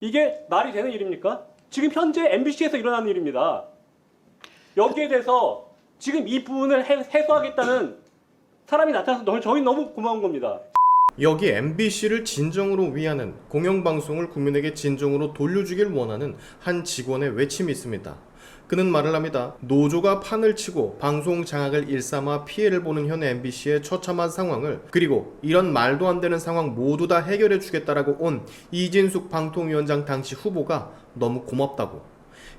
이게 말이 되는 일입니까? 지금 현재 MBC에서 일어나는 일입니다. 여기에 대해서 지금 이 부분을 해소하겠다는 사람이 나타나서 저희 너무 고마운 겁니다. 여기 MBC를 진정으로 위하는 공영방송을 국민에게 진정으로 돌려주길 원하는 한 직원의 외침이 있습니다. 그는 말을 합니다. 노조가 판을 치고 방송 장악을 일삼아 피해를 보는 현 MBC의 처참한 상황을, 그리고 이런 말도 안 되는 상황 모두 다 해결해 주겠다라고 온 이진숙 방통위원장 당시 후보가 너무 고맙다고.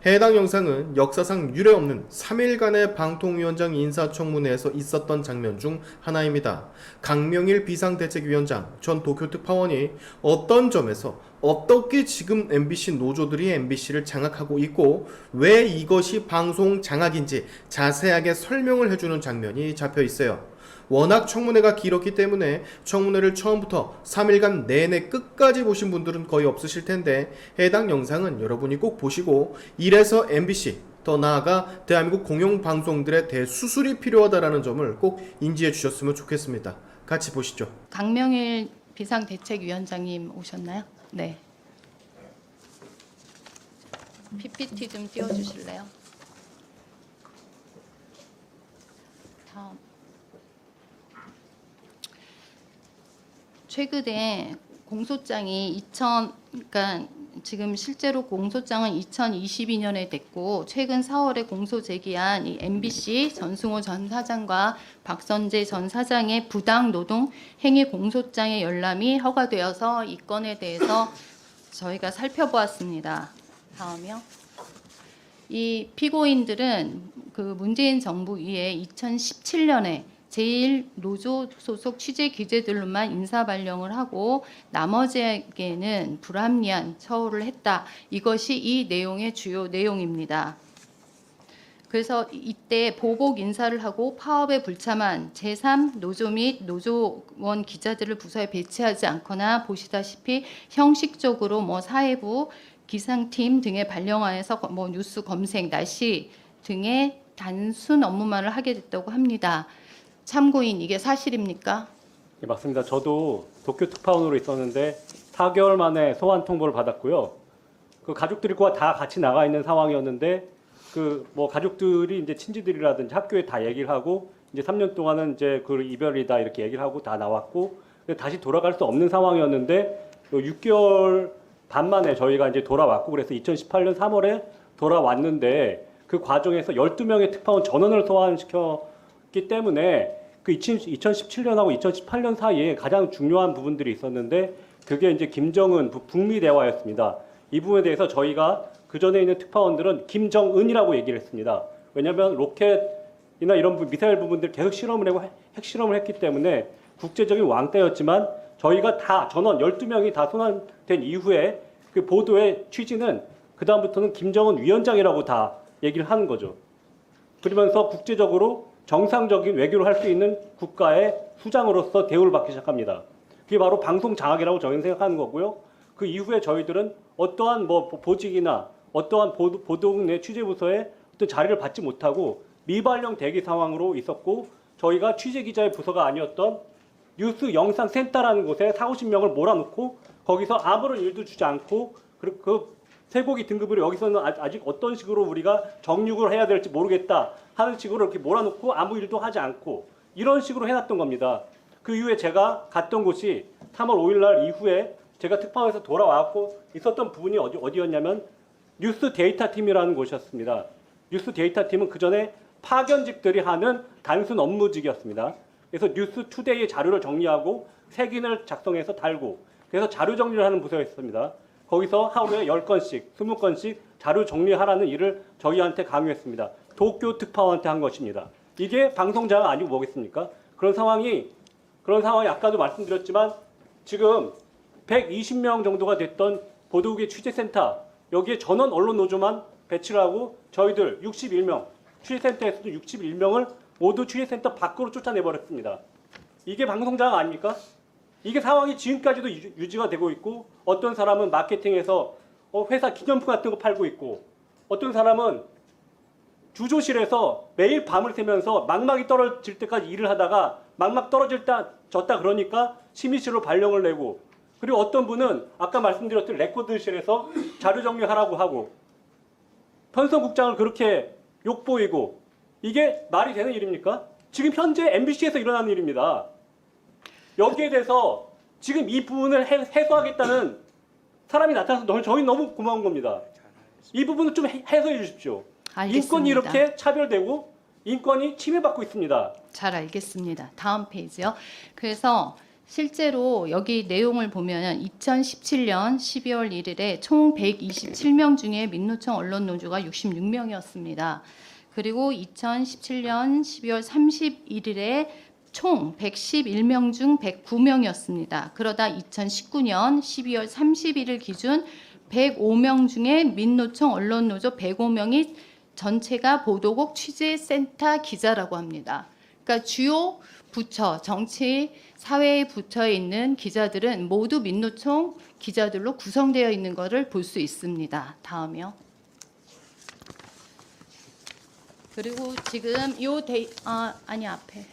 해당 영상은 역사상 유례없는 3일간의 방통위원장 인사청문회에서 있었던 장면 중 하나입니다. 강명일 비상대책위원장 전 도쿄특파원이 어떤 점에서 어떻게 지금 MBC 노조들이 MBC를 장악하고 있고 왜 이것이 방송 장악인지 자세하게 설명을 해주는 장면이 잡혀 있어요. 워낙 청문회가 길었기 때문에 청문회를 처음부터 3일간 내내 끝까지 보신 분들은 거의 없으실 텐데, 해당 영상은 여러분이 꼭 보시고 이래서 MBC, 더 나아가 대한민국 공영방송들의 대수술이 필요하다는 점을 꼭 인지해 주셨으면 좋겠습니다. 같이 보시죠. 강명일 비상대책위원장님 오셨나요? 네. PPT 좀 띄워주실래요? 다음. 최근에 공소장이 그러니까 지금 실제로 공소장은 2022년에 됐고, 최근 4월에 공소 제기한 이 MBC 전승호 전 사장과 박선재 전 사장의 부당 노동 행위 공소장의 열람이 허가되어서 이 건에 대해서 저희가 살펴보았습니다. 다음이요. 이 피고인들은 그 문재인 정부 이에 2017년에 제1노조 소속 취재 기재들로만 인사 발령을 하고 나머지에게는 불합리한 처우를 했다. 이것이 이 내용의 주요 내용입니다. 그래서 이때 보복 인사를 하고 파업에 불참한 제3 노조 및 노조원 기자들을 부서에 배치하지 않거나 보시다시피 형식적으로 사회부 기상팀 등에 발령하여서 뉴스 검색, 날씨 등의 단순 업무만을 하게 됐다고 합니다. 참고인, 이게 사실입니까? 네, 맞습니다. 저도 도쿄 특파원으로 있었는데 4개월 만에 소환 통보를 받았고요. 그 가족들과 다 같이 나가 있는 상황이었는데 가족들이 이제 친지들이라든지 학교에 다 얘기를 하고 이제 3년 동안은 이제 그 이별이다 이렇게 얘기를 하고 다 나왔고, 다시 돌아갈 수 없는 상황이었는데 6개월 반 만에 저희가 이제 돌아왔고, 그래서 2018년 3월에 돌아왔는데 그 과정에서 12명의 특파원 전원을 소환시켰기 때문에 그 2017년하고 2018년 사이에 가장 중요한 부분들이 있었는데, 그게 이제 김정은 북미 대화였습니다. 이 부분에 대해서 저희가 그 전에 있는 특파원들은 김정은이라고 얘기를 했습니다. 왜냐하면 로켓이나 이런 미사일 부분들 계속 실험을 하고 핵실험을 했기 때문에 국제적인 왕따였지만, 저희가 다 전원 12명이 다 소환된 이후에 그 보도의 취지는 그다음부터는 김정은 위원장이라고 다 얘기를 하는 거죠. 그러면서 국제적으로 정상적인 외교를 할 수 있는 국가의 수장으로서 대우를 받기 시작합니다. 그게 바로 방송 장악이라고 저희는 생각하는 거고요. 그 이후에 저희들은 어떠한 보직이나 어떠한 보도국 내 취재부서에 어떤 자리를 받지 못하고 미발령 대기 상황으로 있었고, 저희가 취재기자의 부서가 아니었던 뉴스 영상 센터라는 곳에 40~50명을 몰아놓고 거기서 아무런 일도 주지 않고, 그리고 그 쇠고기 등급으로 여기서는 아직 어떤 식으로 우리가 정육을 해야 될지 모르겠다 하는 식으로 이렇게 몰아놓고 아무 일도 하지 않고 이런 식으로 해놨던 겁니다. 그 이후에 제가 갔던 곳이 3월 5일 날 이후에 제가 특파원에서 돌아왔고 있었던 부분이 어디였냐면 뉴스 데이터 팀이라는 곳이었습니다. 뉴스 데이터 팀은 그 전에 파견직들이 하는 단순 업무직이었습니다. 그래서 뉴스 투데이의 자료를 정리하고 색인을 작성해서 달고, 그래서 자료 정리를 하는 부서였습니다. 거기서 하루에 10건씩, 20건씩 자료 정리하라는 일을 저희한테 강요했습니다. 도쿄 특파원한테 한 것입니다. 이게 방송자가 아니고 뭐겠습니까? 그런 상황이 아까도 말씀드렸지만 지금 120명 정도가 됐던 보도국의 취재센터, 여기에 전원 언론 노조만 배치를 하고 저희들 61명, 취재센터에서도 61명을 모두 취재센터 밖으로 쫓아내버렸습니다. 이게 방송자가 아닙니까? 이게 상황이 지금까지도 유지가 되고 있고, 어떤 사람은 마케팅에서 회사 기념품 같은 거 팔고 있고, 어떤 사람은 주조실에서 매일 밤을 새면서 망막이 떨어질 때까지 일을 하다가 망막 떨어졌다 그러니까 심의실로 발령을 내고, 그리고 어떤 분은 아까 말씀드렸던 레코드실에서 자료 정리하라고 하고 편성국장을 그렇게 욕보이고 이게 말이 되는 일입니까? 지금 현재 MBC에서 일어나는 일입니다. 여기에 대해서 지금 이 부분을 해소하겠다는 사람이 나타나서 저희 너무 고마운 겁니다. 이 부분을 좀 해소해 주십시오. 알겠습니다. 인권이 이렇게 차별되고 인권이 침해받고 있습니다. 잘 알겠습니다. 다음 페이지요. 그래서 실제로 여기 내용을 보면 2017년 12월 1일에 총 127명 중에 민노총 언론노조가 66명이었습니다. 그리고 2017년 12월 31일에 총 111명 중 109명이었습니다. 그러다 2019년 12월 31일 기준 105명 중에 민노총 언론노조 105명이 전체가 보도국 취재센터 기자라고 합니다. 그러니까 주요 부처, 정치, 사회의 부처에 있는 기자들은 모두 민노총 기자들로 구성되어 있는 것을 볼 수 있습니다. 다음이요. 그리고 지금 요 아니 앞에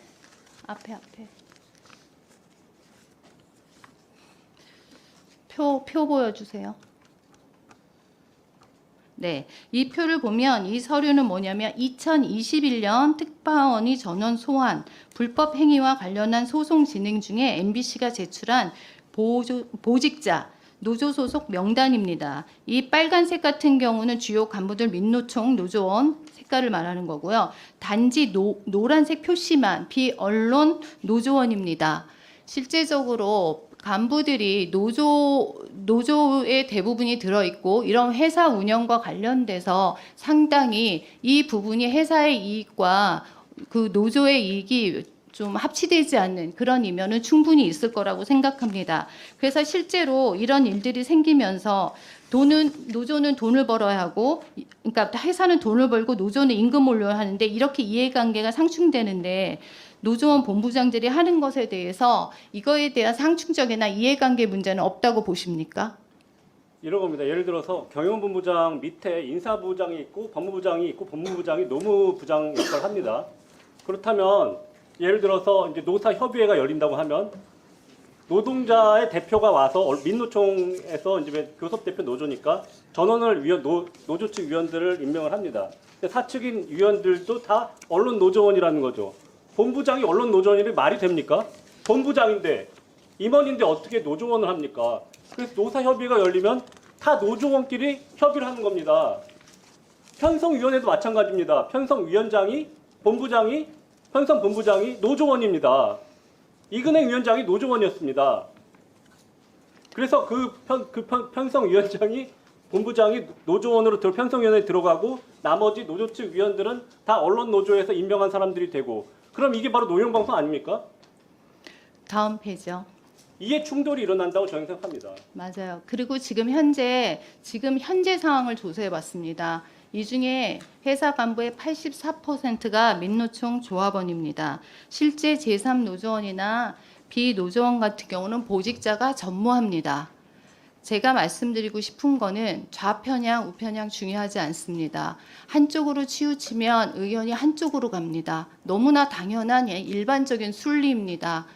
표 보여주세요. 네, 이 표를 보면 이 서류는 뭐냐면 2021년 특파원이 전원 소환, 불법 행위와 관련한 소송 진행 중에 MBC가 제출한 보직자, 노조 소속 명단입니다. 이 빨간색 같은 경우는 주요 간부들 민노총 노조원 색깔을 말하는 거고요. 단지 노란색 표시만 비언론 노조원입니다. 실제적으로 간부들이 노조의 대부분이 들어있고 이런 회사 운영과 관련돼서 상당히 이 부분이 회사의 이익과 그 노조의 이익이 좀 합치되지 않는 그런 이면은 충분히 있을 거라고 생각합니다. 그래서 실제로 이런 일들이 생기면서 노조는 돈을 벌어야 하고, 그러니까 회사는 돈을 벌고 노조는 임금 올려야 하는데 이렇게 이해관계가 상충되는데 노조원 본부장들이 하는 것에 대해서 이거에 대한 상충적이나 이해관계 문제는 없다고 보십니까? 이런 겁니다. 예를 들어서 경영본부장 밑에 인사부장이 있고 법무부장이 있고 법무부장이 노무부장 역할을 합니다. 그렇다면 예를 들어서 이제 노사협의회가 열린다고 하면 노동자의 대표가 와서 민노총에서 이제 교섭대표 노조니까 전원을 노조 측 위원들을 임명을 합니다. 사측인 위원들도 다 언론 노조원이라는 거죠. 본부장이 언론 노조원이 말이 됩니까? 본부장인데 임원인데 어떻게 노조원을 합니까? 그래서 노사협의회가 열리면 다 노조원끼리 협의를 하는 겁니다. 편성위원회도 마찬가지입니다. 편성위원장이 편성본부장이 노조원입니다. 이근행 위원장이 노조원이었습니다. 그래서 편성위원장이 본부장이 노조원으로 편성위원회에 들어가고 나머지 노조 측 위원들은 다 언론 노조에서 임명한 사람들이 되고 그럼 이게 바로 노영방송 아닙니까? 다음 페이지요. 이해 충돌이 일어난다고 저는 생각합니다. 맞아요. 그리고 지금 현재 상황을 조사해 봤습니다. 이 중에 회사 간부의 84%가 민노총 조합원입니다. 실제 제3노조원이나 비노조원 같은 경우는 보직자가 전무합니다. 제가 말씀드리고 싶은 거는 좌편향, 우편향 중요하지 않습니다. 한쪽으로 치우치면 의견이 한쪽으로 갑니다. 너무나 당연한 일반적인 순리입니다.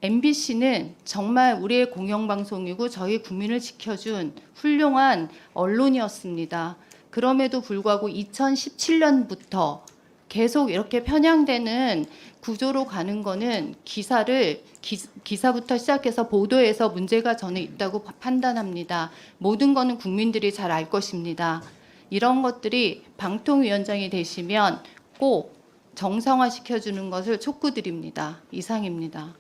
MBC는 정말 우리의 공영방송이고 저희 국민을 지켜준 훌륭한 언론이었습니다. 그럼에도 불구하고 2017년부터 계속 이렇게 편향되는 구조로 가는 거는 기사부터 시작해서 보도에서 문제가 저는 있다고 판단합니다. 모든 거는 국민들이 잘 알 것입니다. 이런 것들이 방통위원장이 되시면 꼭 정상화시켜주는 것을 촉구드립니다. 이상입니다.